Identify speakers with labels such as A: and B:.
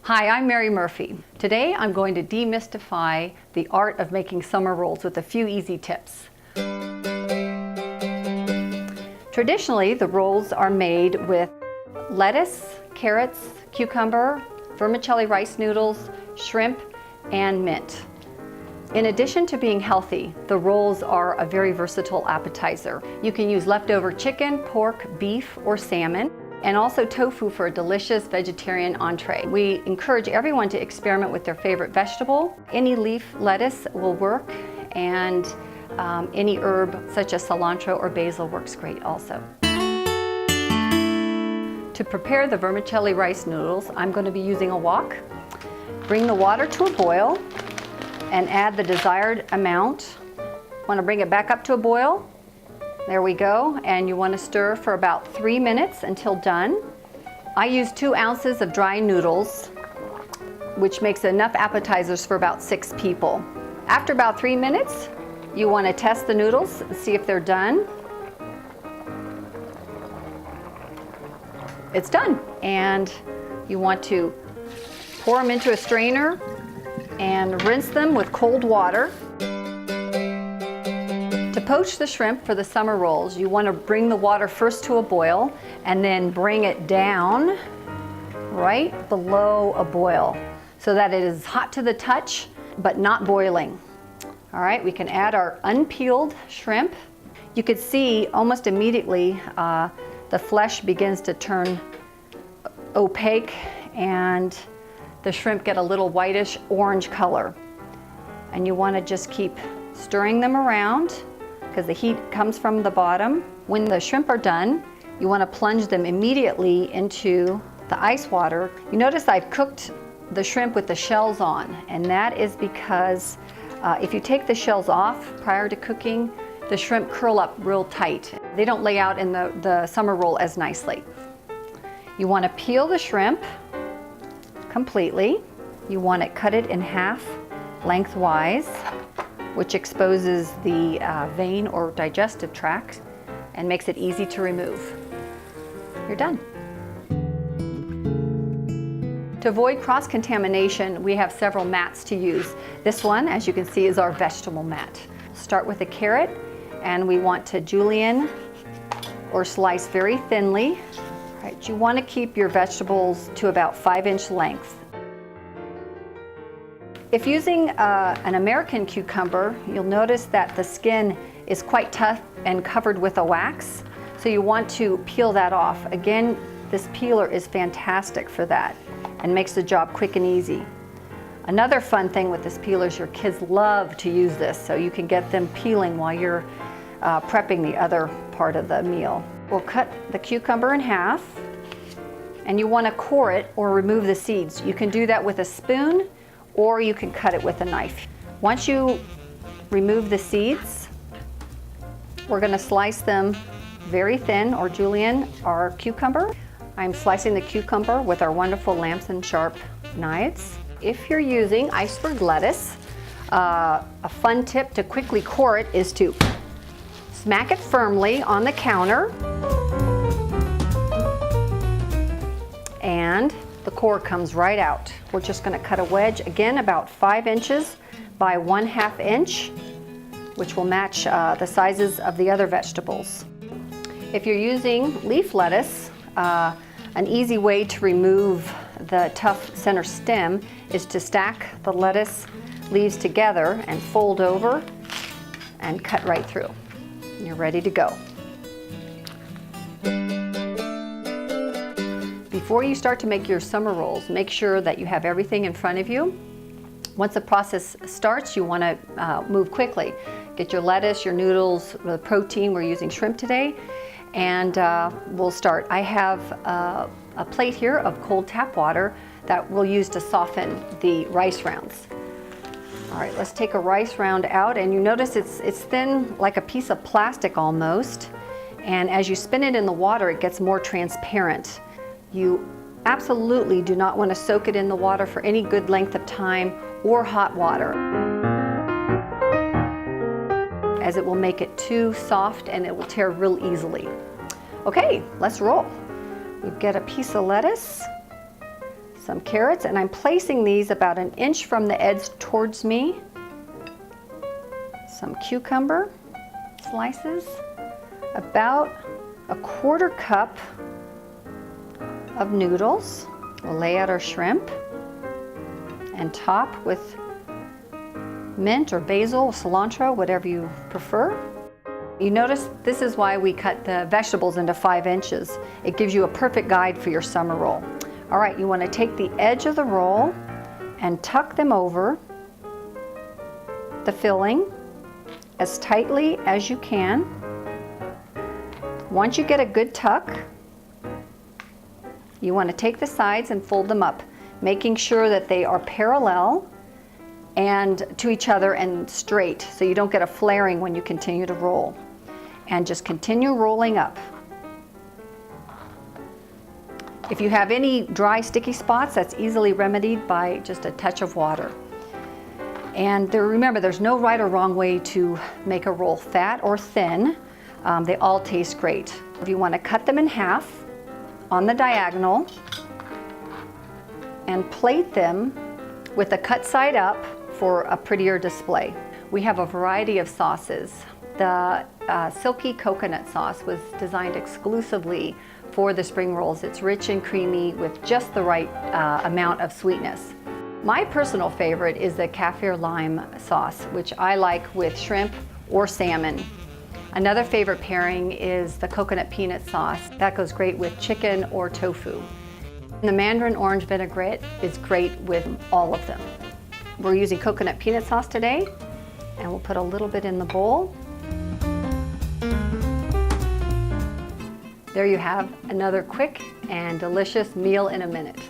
A: Hi, I'm Mary Murphy. Today I'm going to demystify the art of making summer rolls with a few easy tips. Traditionally, the rolls are made with lettuce, carrots, cucumber, vermicelli rice noodles, shrimp, and mint. In addition to being healthy, the rolls are a very versatile appetizer. You can use leftover chicken, pork, beef, or salmon, and also tofu for a delicious vegetarian entree. We encourage everyone to experiment with their favorite vegetable. Any leaf lettuce will work, and any herb such as cilantro or basil works great also. To prepare the vermicelli rice noodles, I'm going to be using a wok. Bring the water to a boil and add the desired amount. Want to bring it back up to a boil. There we go, and you want to stir for about 3 minutes until done. I use 2 ounces of dry noodles, which makes enough appetizers for about 6 people. After about 3 minutes, you want to test the noodles and see if they're done. It's done. And you want to pour them into a strainer and rinse them with cold water. To poach the shrimp for the summer rolls, you want to bring the water first to a boil and then bring it down right below a boil so that it is hot to the touch but not boiling. All right, we can add our unpeeled shrimp. You could see almost immediately the flesh begins to turn opaque and the shrimp get a little whitish orange color. And you want to just keep stirring them around because the heat comes from the bottom. When the shrimp are done, you want to plunge them immediately into the ice water. You notice I've cooked the shrimp with the shells on, and that is because if you take the shells off prior to cooking, the shrimp curl up real tight. They don't lay out in the summer roll as nicely. You want to peel the shrimp completely. You want to cut it in half lengthwise, which exposes the vein or digestive tract and makes it easy to remove. You're done. To avoid cross-contamination, we have several mats to use. This one, as you can see, is our vegetable mat. Start with a carrot, and we want to julienne or slice very thinly. All right, you want to keep your vegetables to about 5-inch length. If using an American cucumber, you'll notice that the skin is quite tough and covered with a wax, so you want to peel that off. Again, this peeler is fantastic for that and makes the job quick and easy. Another fun thing with this peeler is your kids love to use this, so you can get them peeling while you're prepping the other part of the meal. We'll cut the cucumber in half, and you want to core it or remove the seeds. You can do that with a spoon, or you can cut it with a knife. Once you remove the seeds, we're going to slice them very thin or julienne our cucumber. I'm slicing the cucumber with our wonderful Lamson Sharp knives. If you're using iceberg lettuce, a fun tip to quickly core it is to smack it firmly on the counter, and the core comes right out. We're just going to cut a wedge, again about 5 inches by 1/2 inch, which will match the sizes of the other vegetables. If you're using leaf lettuce, an easy way to remove the tough center stem is to stack the lettuce leaves together and fold over and cut right through. You're ready to go. Before you start to make your summer rolls, make sure that you have everything in front of you. Once the process starts, you want to move quickly. Get your lettuce, your noodles, the protein. We're using shrimp today, and we'll start. I have a plate here of cold tap water that we'll use to soften the rice rounds. All right, let's take a rice round out, and you notice it's thin like a piece of plastic almost, and as you spin it in the water, it gets more transparent. You absolutely do not want to soak it in the water for any good length of time or hot water, as it will make it too soft and it will tear real easily. Okay, let's roll. We get a piece of lettuce, some carrots, and I'm placing these about an inch from the edge towards me. Some cucumber slices, about a 1/4 cup of noodles. We'll lay out our shrimp and top with mint or basil, cilantro, whatever you prefer. You notice this is why we cut the vegetables into 5 inches. It gives you a perfect guide for your summer roll. All right, you want to take the edge of the roll and tuck them over the filling as tightly as you can. Once you get a good tuck, you want to take the sides and fold them up, making sure that they are parallel and to each other and straight, so you don't get a flaring when you continue to roll. And just continue rolling up. If you have any dry sticky spots, that's easily remedied by just a touch of water. And remember, there's no right or wrong way to make a roll, fat or thin. They all taste great. If you want to cut them in half on the diagonal and plate them with the cut side up for a prettier display. We have a variety of sauces. The silky coconut sauce was designed exclusively for the spring rolls. It's rich and creamy with just the right amount of sweetness. My personal favorite is the kaffir lime sauce, which I like with shrimp or salmon. Another favorite pairing is the coconut peanut sauce. That goes great with chicken or tofu. The mandarin orange vinaigrette is great with all of them. We're using coconut peanut sauce today, and we'll put a little bit in the bowl. There you have another quick and delicious meal in a minute.